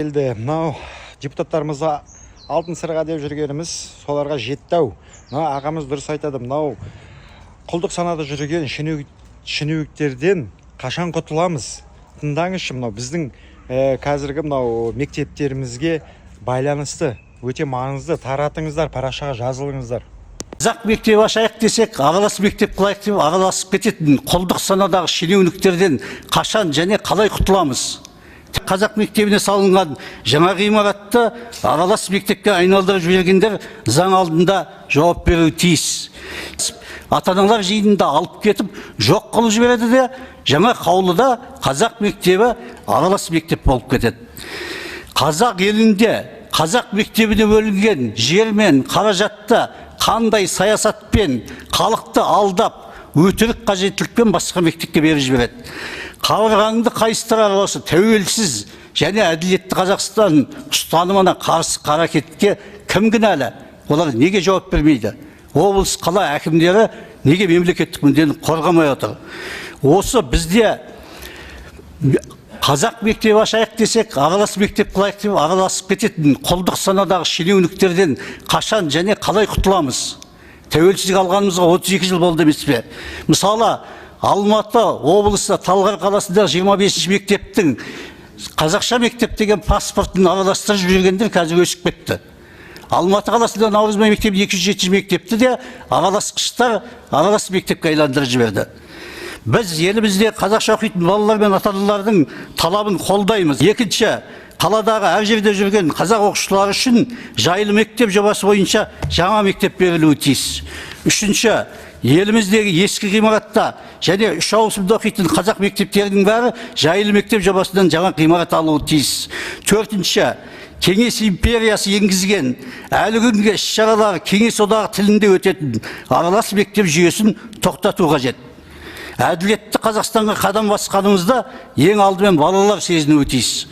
Келді. Мынау депутаттарымызға алтын сырға деп жүргеніміз соларға жетті ау. Мынау ағамыз дұрыс айтады. Мынау құлдық санада жүрген шенеуніктерден қашан құтыламыз? Тыңдаңызшы, мынау біздің қазіргі мынау мектептерімізге байланысты өте маңызды. Таратыңыздар, парақшаға жазылыңыздар. Қазақ мектеп ашайық десек, аралас мектеп қылайық деп араласып кететін құлдық санадағы шенеуніктерден қашан және қалай құтыламыз? Қазақ мектебіне салынған жаңа ғимаратты аралас мектепке айналдырып жібергендер заң алдында жауап беруі тиіс. Ата-аналар жиынында алып кетіп, жоқ қылып жібереді де, жаңа қаулыда қазақ мектебі аралас мектеп болып кетеді. Қазақ елінде қазақ мектебіне бөлінген жер мен қаражатты қандай саясатпен халықты алдап, өтірік қажеттілікпен басқа мектепке беріп жібереді. Қабырғаңды қайыстырар осы тәуелсіз және әділетті Қазақстан ұстанымына қарсы қарекетке кім кінәлі? Олар неге жауап бермейді? Облыс қала әкімдері неге мемлекеттік мүддені қорғамай отыр? Осы бізде қазақ мектеп ашайық десек, аралас мектеп қылайық деп араласып кететін құлдық санадағы шенеуніктерден қашан және қалай құтыламыз? Тәуелсіздік алғанымызға 32 жыл болды емес пе? Мысалы, Алматы облысы Талғар қаласында 25 мектептің қазақша мектеп деген паспортын араластырып жүргендер қазір өсіп кетті. Алматы қаласында Наурызбай мектебі 270 мектепті де араласқыштар аралас мектепке айландырып жіберді. Біз елімізде қазақша оқитын балалар мен ата-аналардың талабын қолдаймыз. Екінші, қаладағы әр жерде жүрген қазақ оқушылары үшін жайлы мектеп жобасы бойынша жаңа мектеп берілуі тиіс. Үшінші, еліміздегі ескі ғимаратта және 3 ауысымда оқитын қазақ мектептерінің бәрі жайлы мектеп жобасынан жаңа ғимарат алуы тиіс. Төртінші, Кеңес империясы енгізген әлі күнге іс-шаралар Кеңес одағы тілінде өтетін аралас мектеп жүйесін тоқтату қажет. Әділетті Қазақстанға қадам басқанымызда ең алдымен балалар сезінуі тиіс.